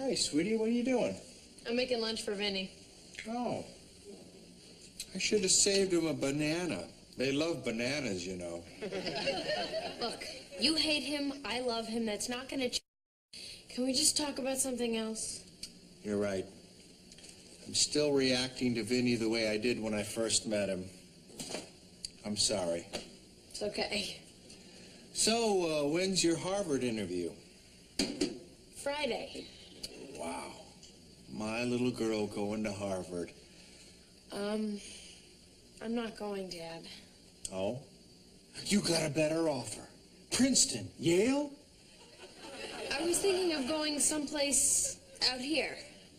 Hey, sweetie, what are you doing? I'm making lunch for Vinny. Oh. I should have saved him a banana. They love bananas, you know. Look, you hate him, I love him, that's not gonna change. Can we just talk about something else? You're right. I'm still reacting to Vinny the way I did when I first met him. I'm sorry. It's okay. So, when's your Harvard interview? Friday. Wow. My little girl going to Harvard. I'm not going, Dad. Oh? You got a better offer. Princeton, Yale? I was thinking of going someplace out here.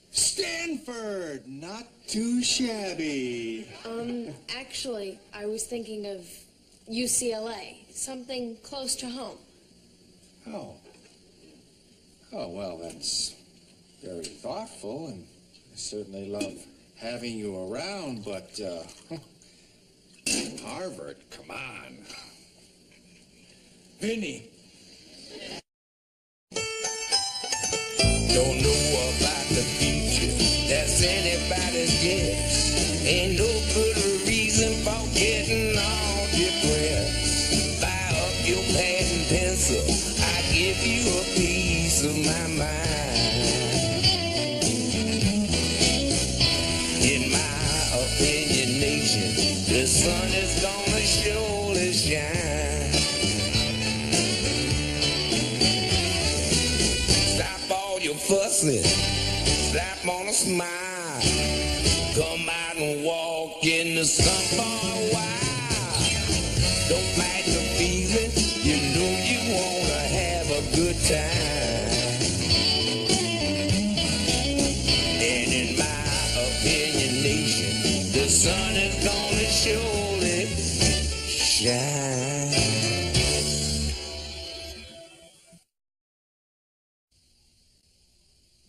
Stanford, not too shabby. Actually, I was thinking of UCLA, something close to home. Oh. Oh, well, that's very thoughtful, and I certainly love having you around, but, Harvard, come on. Vinny. Don't know about the future, that's anybody's guess. Ain't no good reason for getting all depressed. Buy up your pad and pencil, I give you a piece of my mind. In my opinion, nation, the sun is gonna surely shine. Stop all your fussing, slap on a smile. Come out and walk in the sun for a while. Don't fight the feeling, you know you wanna have a good time. And in my opinion, nation, the sun is gonna surely shine.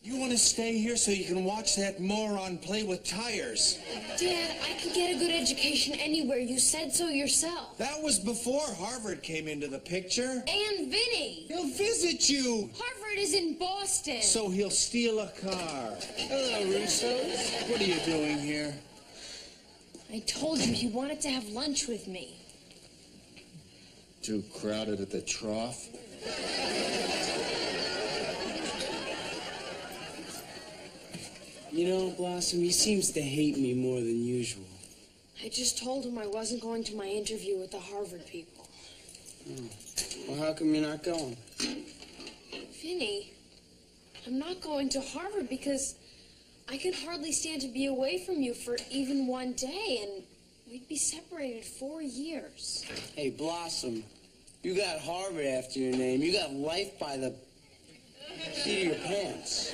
You want to stay here so you can watch that moron play with tires? Dad, I could get a good education anywhere. You said so yourself. That was before Harvard came into the picture. And Vinny. He'll visit you. Harvard is in Boston. So he'll steal a car. Hello, Russos. What are you doing here? I told you he wanted to have lunch with me. Too crowded at the trough? You know, Blossom, he seems to hate me more than usual. I just told him I wasn't going to my interview with the Harvard people. Oh. Well, how come you're not going? Vinny, I'm not going to Harvard because I can hardly stand to be away from you for even one day, and we'd be separated 4 years. Hey, Blossom, you got Harvard after your name. You got life by the seat of your pants.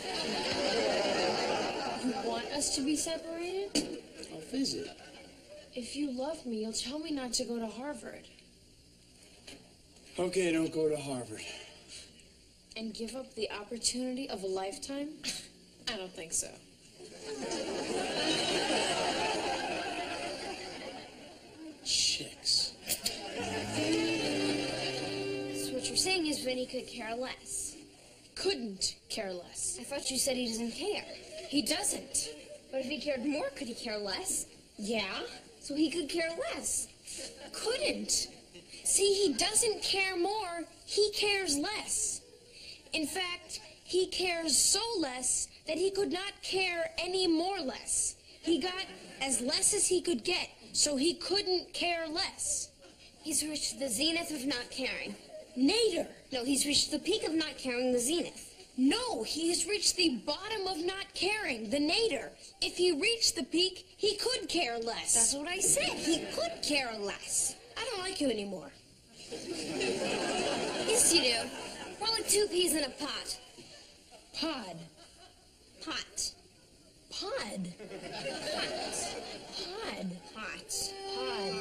You want us to be separated? I'll visit. If you love me, you'll tell me not to go to Harvard. Okay, don't go to Harvard. And give up the opportunity of a lifetime? I don't think so. Chicks. So what you're saying is Vinny could care less. Couldn't care less. I thought you said he doesn't care. He doesn't. But if he cared more, could he care less? Yeah? So he could care less. Couldn't. See, he doesn't care more, he cares less. In fact, he cares so less that he could not care any more less. He got as less as he could get, so he couldn't care less. He's reached the zenith of not caring. Nader. No, he's reached the peak of not caring, the zenith. No, he has reached the bottom of not caring, the nadir. If he reached the peak, he could care less. That's what I said. He could care less. I don't like you anymore. Yes, you do. We're like two peas in a pot. Pod. Pot. Pod. Pod. Pot. Pod.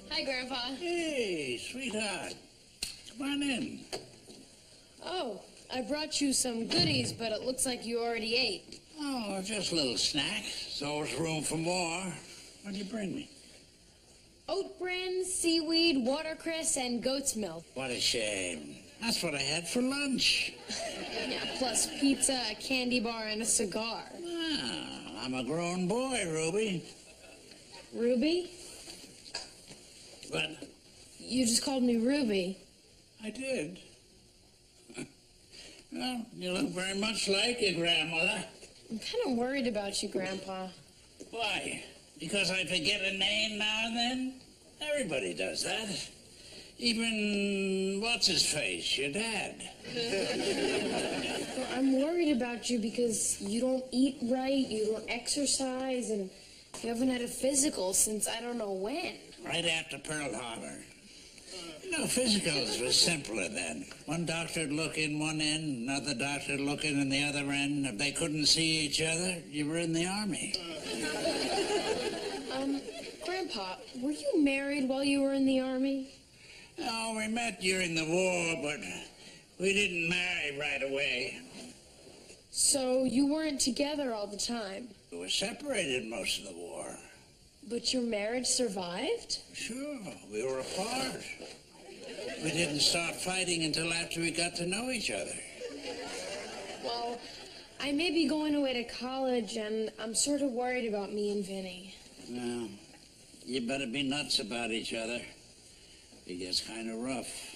Hi, Grandpa. Hey, sweetheart. Come on in. Oh, I brought you some goodies, but it looks like you already ate. Oh, just a little snack. There's always room for more. What'd you bring me? Oat bran, seaweed, watercress, and goat's milk. What a shame. That's what I had for lunch. Yeah, plus pizza, a candy bar, and a cigar. Ah, I'm a grown boy, Ruby. Ruby? But You just called me Ruby. I did. Well, you look very much like your grandmother. I'm kind of worried about you, Grandpa. Why? Because I forget a name now and then? Everybody does that. Even what's-his-face, your dad. Well, I'm worried about you because you don't eat right, you don't exercise, and you haven't had a physical since I don't know when. Right after Pearl Harbor. You know, physicals were simpler then. One doctor would look in one end, another doctor would look in the other end. If they couldn't see each other, you were in the army. Grandpa, were you married while you were in the army? Oh, we met during the war, but we didn't marry right away. So you weren't together all the time? We were separated most of the war. But your marriage survived? Sure, we were apart. We didn't start fighting until after we got to know each other. Well, I may be going away to college, and I'm sort of worried about me and Vinny. Well, you better be nuts about each other. It gets kind of rough.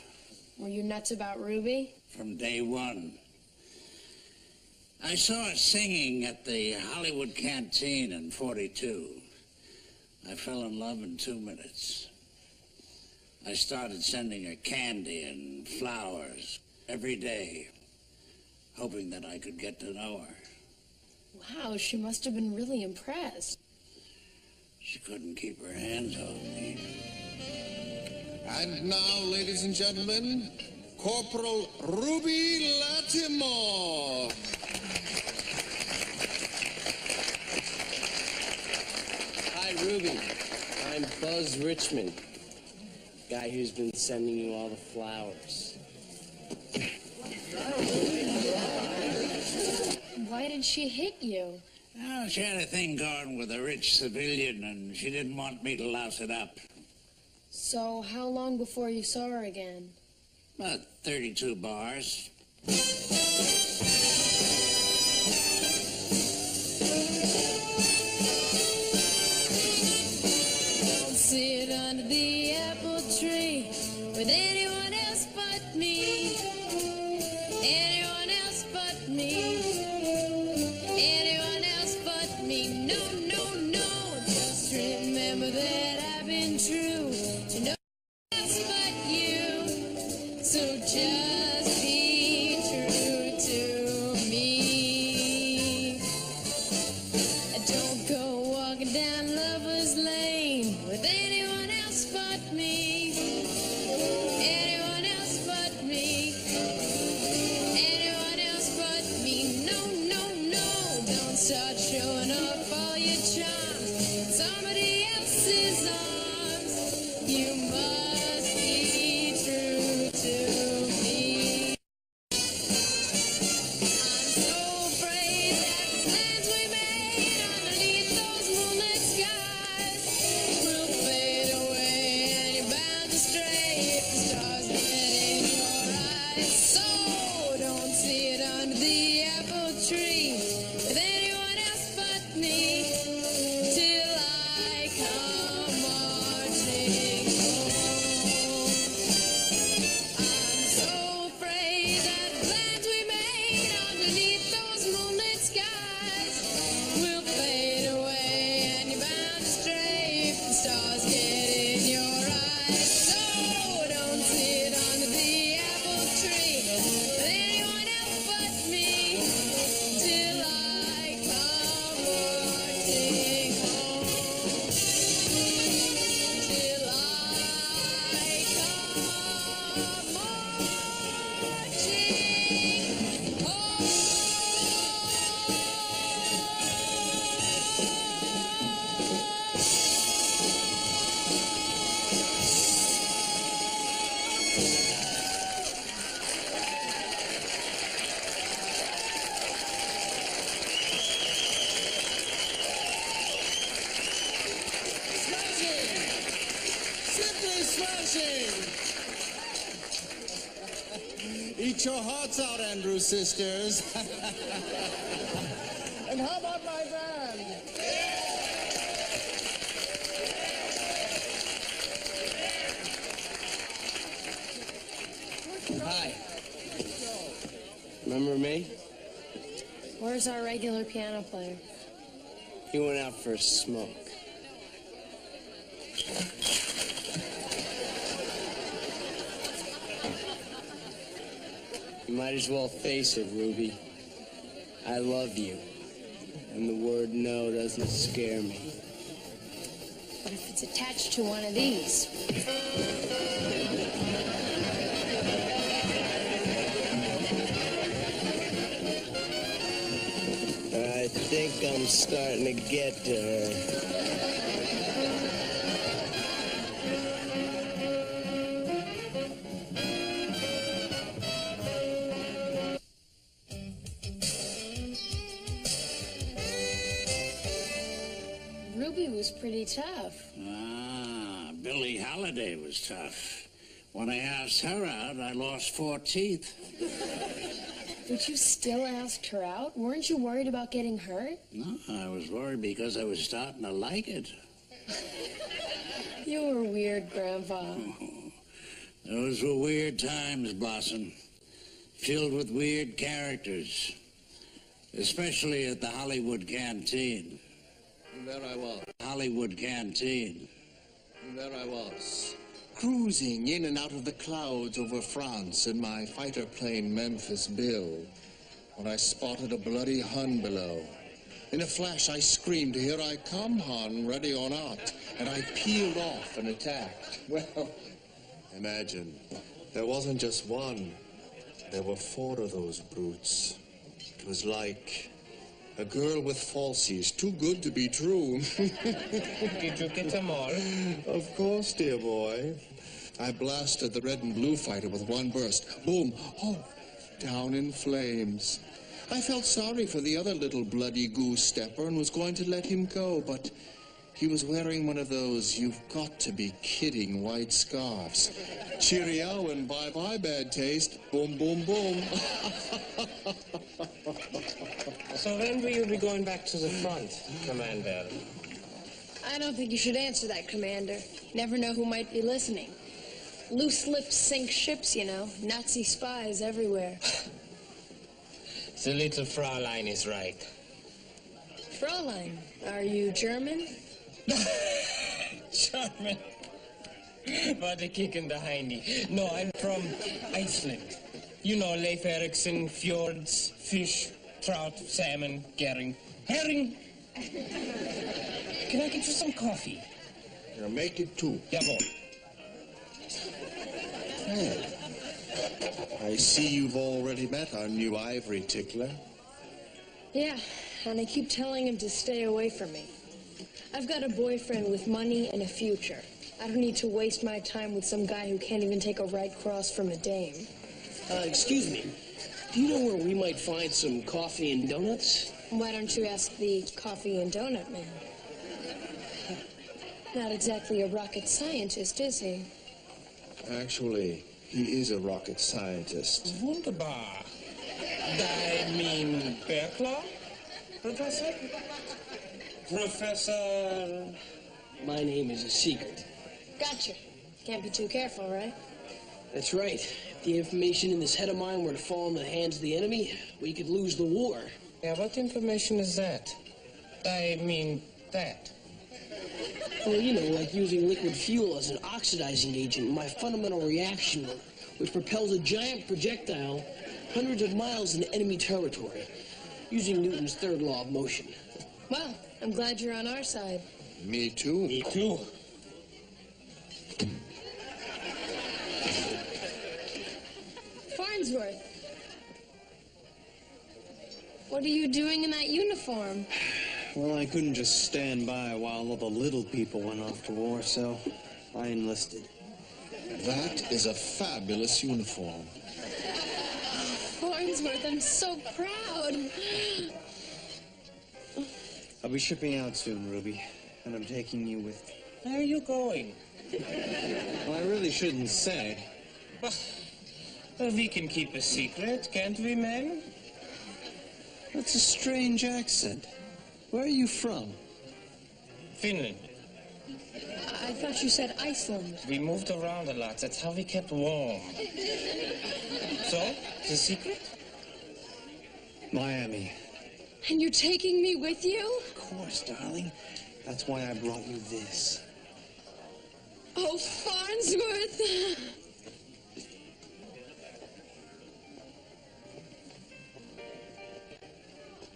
Were you nuts about Ruby? From day one. I saw her singing at the Hollywood Canteen in 42. I fell in love in 2 minutes. I started sending her candy and flowers every day, hoping that I could get to know her. Wow, she must have been really impressed. She couldn't keep her hands off me. And now, ladies and gentlemen, Corporal Ruby Latimore. Hi, Ruby. I'm Buzz Richmond, guy who's been sending you all the flowers. Why did she hit you? Oh, she had a thing going with a rich civilian, and she didn't want me to louse it up. So how long before you saw her again? About 32 bars. Sit under the apple tree with anyone else but me. Anyone else but me. Anyone else but me. No, no, no. Just remember that I've been true to no one else but you. So just be true to me. Don't go walking down Lover's Lane with anyone else but me. Anyone else but me. Anyone else but me. No, no, no. Don't start showing off all your charms in somebody else's arms. You must be true to me. I'm so afraid that the plans we made underneath those moonlit skies will fade away, and you're bound to smashing! Eat your hearts out, Andrew sisters. And how about my band? Hi. Remember me? Where's our regular piano player? He went out for a smoke. You might as well face it, Ruby. I love you. And the word no doesn't scare me. What if it's attached to one of these? I think I'm starting to get to her. Ruby was pretty tough. Ah, Billie Holiday was tough. When I asked her out, I lost 4 teeth. But you still asked her out? Weren't you worried about getting hurt? No, I was worried because I was starting to like it. You were weird, Grandpa. Those were weird times, Blossom. Filled with weird characters. Especially at the Hollywood Canteen. And there I was. Hollywood Canteen. And there I was. Cruising in and out of the clouds over France in my fighter plane Memphis Bill, when I spotted a bloody Hun below. In a flash I screamed, "Here I come, Hun, ready or not," and I peeled off and attacked. Well, imagine, there wasn't just one, there were 4 of those brutes. It was like a girl with falsies, too good to be true. Did you get them all? Of course, dear boy. I blasted the red and blue fighter with one burst. Boom! Oh, down in flames. I felt sorry for the other little bloody goose stepper and was going to let him go, but he was wearing one of those "you've got to be kidding" white scarves. Cheerio and bye-bye, bad taste. Boom, boom, boom. So when will you be going back to the front, Commander? I don't think you should answer that, Commander. Never know who might be listening. Loose lips sink ships, you know. Nazi spies everywhere. The little Fraulein is right. Fräulein, are you German? German. What a kick in the hindy. No, I'm from Iceland. You know, Leif Erikson, fjords, fish, trout, salmon, herring. Herring! Can I get you some coffee? Now make it 2. Jawohl. Hey, I see you've already met our new ivory tickler. Yeah, and I keep telling him to stay away from me. I've got a boyfriend with money and a future. I don't need to waste my time with some guy who can't even take a right cross from a dame. Excuse me. Do you know where we might find some coffee and donuts? Why don't you ask the coffee and donut man? Not exactly a rocket scientist, is he? Actually, he is a rocket scientist. Wunderbar. I mean, Berkler? Professor? Professor... My name is a secret. Gotcha. Can't be too careful, right? That's right. If the information in this head of mine were to fall into the hands of the enemy, we could lose the war. Yeah, what information is that? I mean, that. Well, you know, like using liquid fuel as an oxidizing agent in my fundamental reaction, which propels a giant projectile hundreds of miles into enemy territory, using Newton's third law of motion. Well, I'm glad you're on our side. Me too. Me too. Farnsworth. What are you doing in that uniform? Well, I couldn't just stand by while all the little people went off to war, so I enlisted. That is a fabulous uniform. Farnsworth, I'm so proud. I'll be shipping out soon, Ruby, and I'm taking you with me. Where are you going? Well, I you shouldn't say. Well, we can keep a secret, can't we, men? That's a strange accent. Where are you from? Finland. I thought you said Iceland. We moved around a lot. That's how we kept warm. So, the secret? Miami. And you're taking me with you? Of course, darling. That's why I brought you this. Oh, Farnsworth.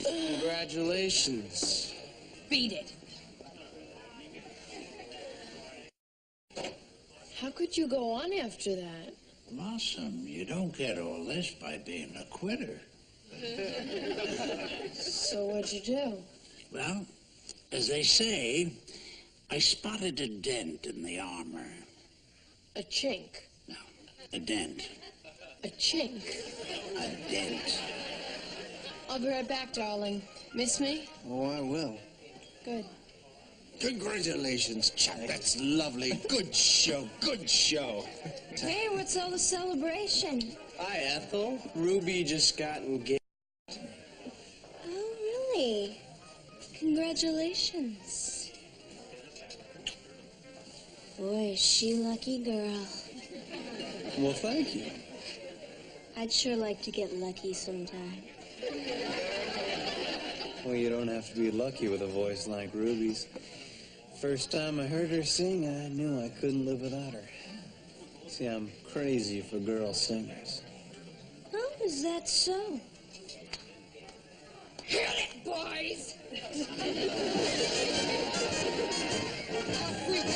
Congratulations. Beat it. How could you go on after that? Blossom, you don't get all this by being a quitter. So what'd you do? Well, as they say, I spotted a dent in the armor. A chink. No, a dent. A chink. A dent. I'll be right back, darling. Miss me? Oh, I will. Good. Congratulations, Chuck. That's lovely. Good show. Good show. Hey, what's all the celebration? Hi, Ethel. Ruby just got engaged. Oh, really? Congratulations. Boy, is she lucky girl. Well, thank you. I'd sure like to get lucky sometime. Well, you don't have to be lucky with a voice like Ruby's. First time I heard her sing, I knew I couldn't live without her. See, I'm crazy for girl singers. Oh, is that so? Hit it, boys! Off we go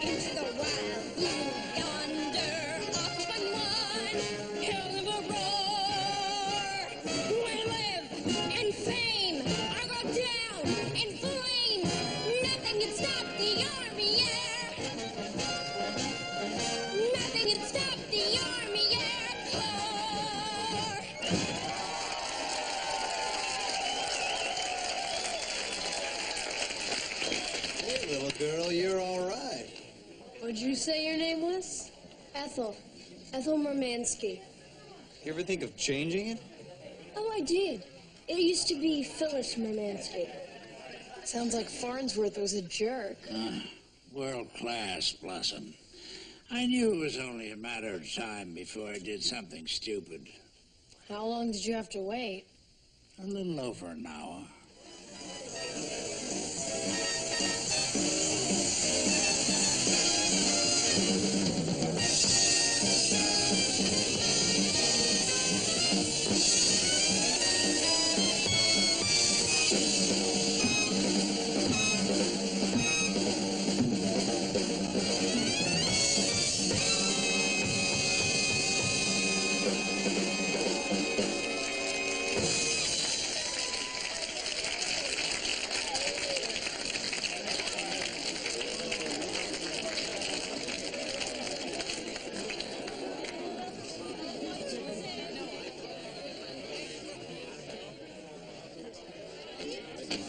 into the wild blue yonder, off on one hell of a roar. We live in fame, I go down in flame. Nothing can stop the army air. Nothing can stop the army air corps. Hey, little girl, you're all right. What'd you say your name was? Ethel. Ethel Murmanski. You ever think of changing it? Oh, I did. It used to be Phyllis Murmanski. Sounds like Farnsworth was a jerk. World class, Blossom. I knew it was only a matter of time before I did something stupid. How long did you have to wait? A little over an hour.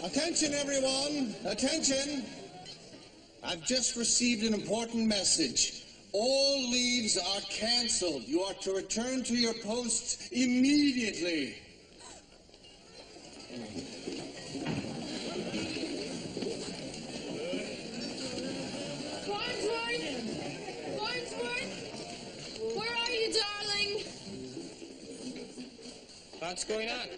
Attention, everyone. Attention. I've just received an important message. All leaves are canceled. You are to return to your posts immediately. Farnsworth! Farnsworth! Where are you, darling? What's going on?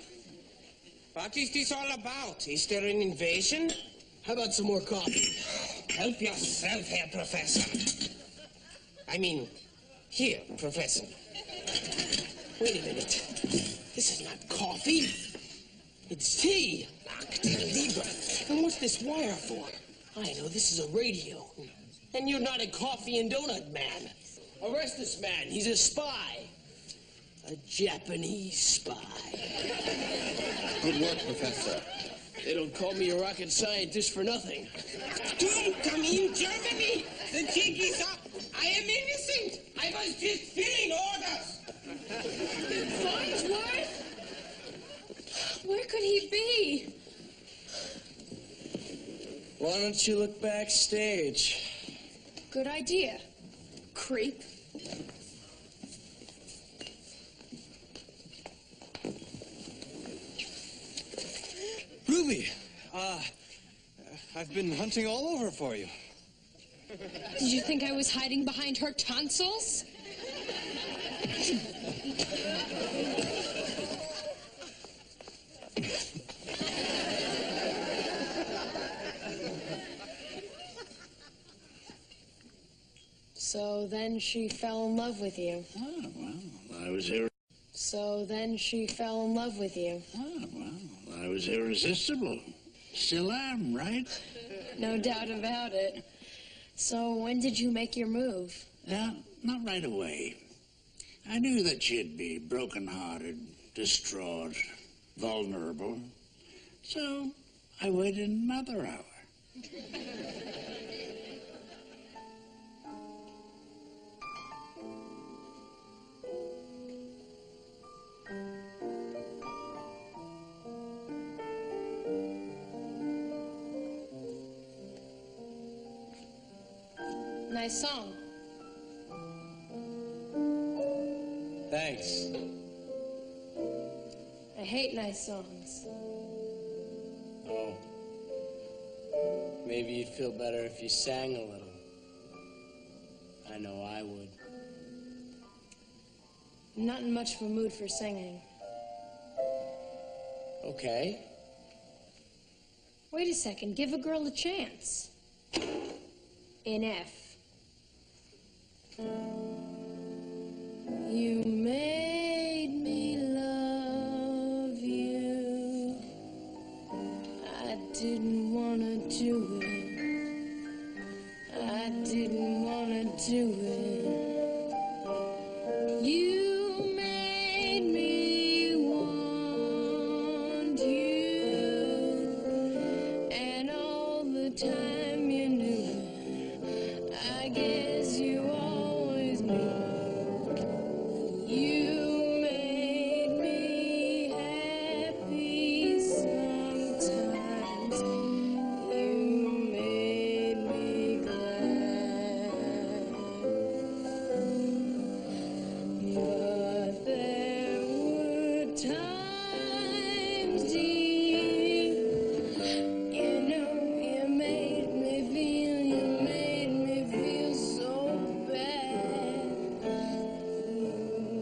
What is this all about? Is there an invasion? How about some more coffee? Help yourself here, Professor. I mean, here, Professor. Wait a minute. This is not coffee. It's tea. Libra. And what's this wire for? I know this is a radio. And you're not a coffee and donut man. Arrest this man. He's a spy. A Japanese spy. Good work, Professor. They don't call me a rocket scientist for nothing. Don't come in, Germany! The jig is up! I am innocent! I was just filling orders! Farnsworth? Where could he be? Why don't you look backstage? Good idea. creep. Ruby, I've been hunting all over for you. Did you think I was hiding behind her tonsils? So then she fell in love with you. Oh, well, I was So then she fell in love with you. Oh, well, I was irresistible. Still am, right? No doubt about it. So when did you make your move? Not right away. I knew that she'd be broken-hearted, distraught, vulnerable. So I waited another hour. Nice song. Thanks. I hate nice songs. Oh. Maybe you'd feel better if you sang a little. I know I would. I'm not in much of a mood for singing. Okay. Wait a second, give a girl a chance. In F. You made me love you. I didn't want to do it. I didn't want to do it. You made me want you. And all the time you knew it. I guess you always knew. You made me happy sometimes. You made me glad. But there were times, dear, you know, you made me feel so bad.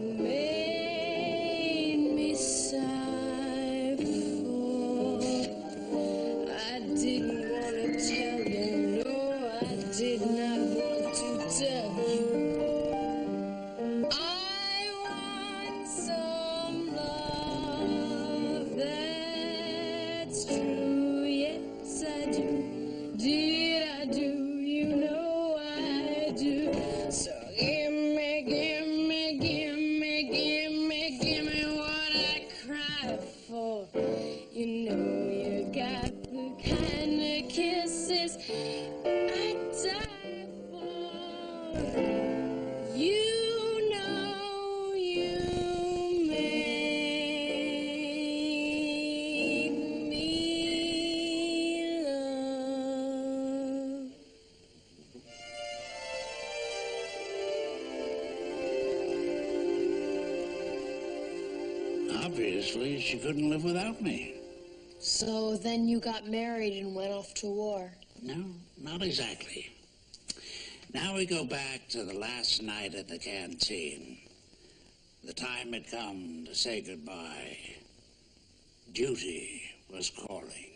You made me sigh for. I didn't want to tell you, no, I did not want to tell you. I want some love that's true, yes I do. Did I do? You know I do. So give me what I cry for. You know you got the kind of kisses I die for. You know you made me love. Obviously, she couldn't live without me. So then you got married and went off to war. No, not exactly. Now we go back to the last night at the canteen. The time had come to say goodbye. Duty was calling.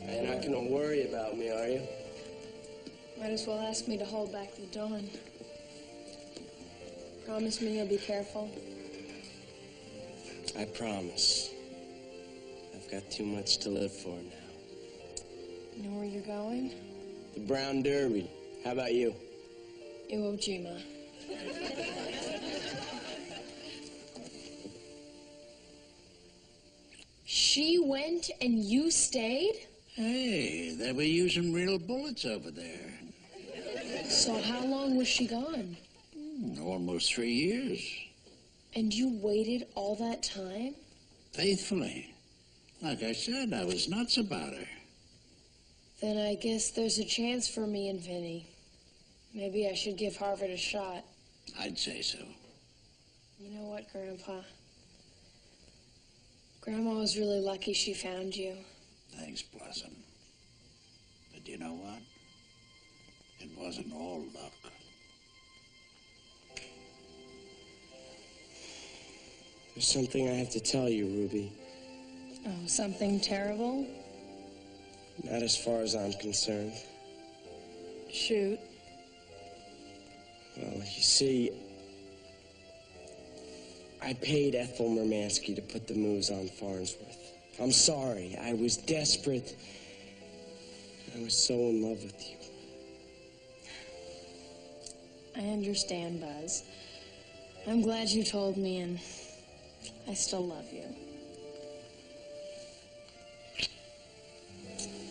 You're not gonna worry about me, are you? Might as well ask me to hold back the dawn. Promise me you'll be careful. I promise. I've got too much to live for now. You know where you're going? The Brown Derby. How about you? Iwo Jima. She went and you stayed? Hey, they were using real bullets over there. So how long was she gone? Almost 3 years. And you waited all that time? Faithfully. Like I said, I was nuts about her. Then I guess there's a chance for me and Vinny. Maybe I should give Harvard a shot. I'd say so. You know what, Grandpa? Grandma was really lucky she found you. Thanks, Blossom. But you know what? It wasn't all luck. There's something I have to tell you, Ruby. Oh, something terrible? Not as far as I'm concerned. Shoot. Well, you see, I paid Ethel Murmanski to put the moves on Farnsworth. I'm sorry. I was desperate. I was so in love with you. I understand, Buzz. I'm glad you told me, and I still love you.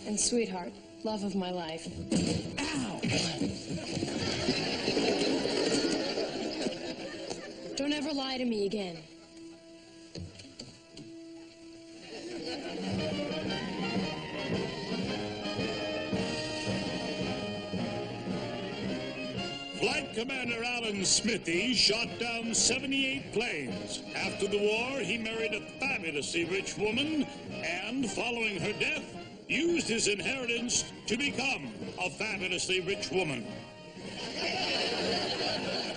And sweetheart, love of my life. Ow! Don't ever lie to me again. Flight Commander Alan Smithy shot down 78 planes. After the war, he married a fabulously rich woman and, following her death, used his inheritance to become a fabulously rich woman.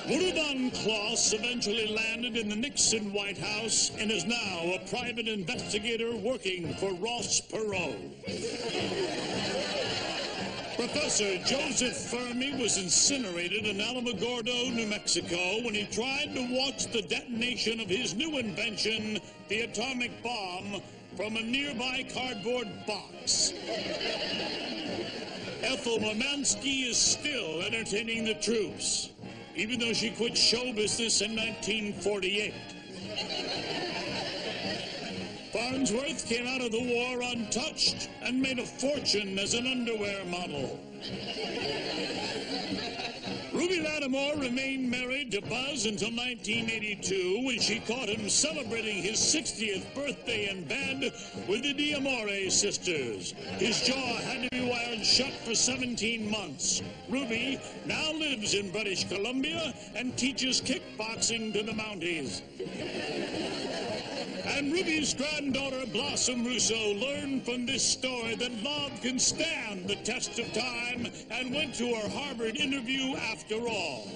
Woodard von Kloss eventually landed in the Nixon White House and is now a private investigator working for Ross Perot. Professor Joseph Fermi was incinerated in Alamogordo, New Mexico, when he tried to watch the detonation of his new invention, the atomic bomb, from a nearby cardboard box. Ethel Murmanski is still entertaining the troops, even though she quit show business in 1948. Farnsworth came out of the war untouched and made a fortune as an underwear model. Ruby Lattimore remained married to Buzz until 1982, when she caught him celebrating his 60th birthday in bed with the D'Amore sisters. His jaw had to be wired shut for 17 months. Ruby now lives in British Columbia and teaches kickboxing to the Mounties. And Ruby's granddaughter, Blossom Russo, learned from this story that love can stand the test of time and went to her Harvard interview after all.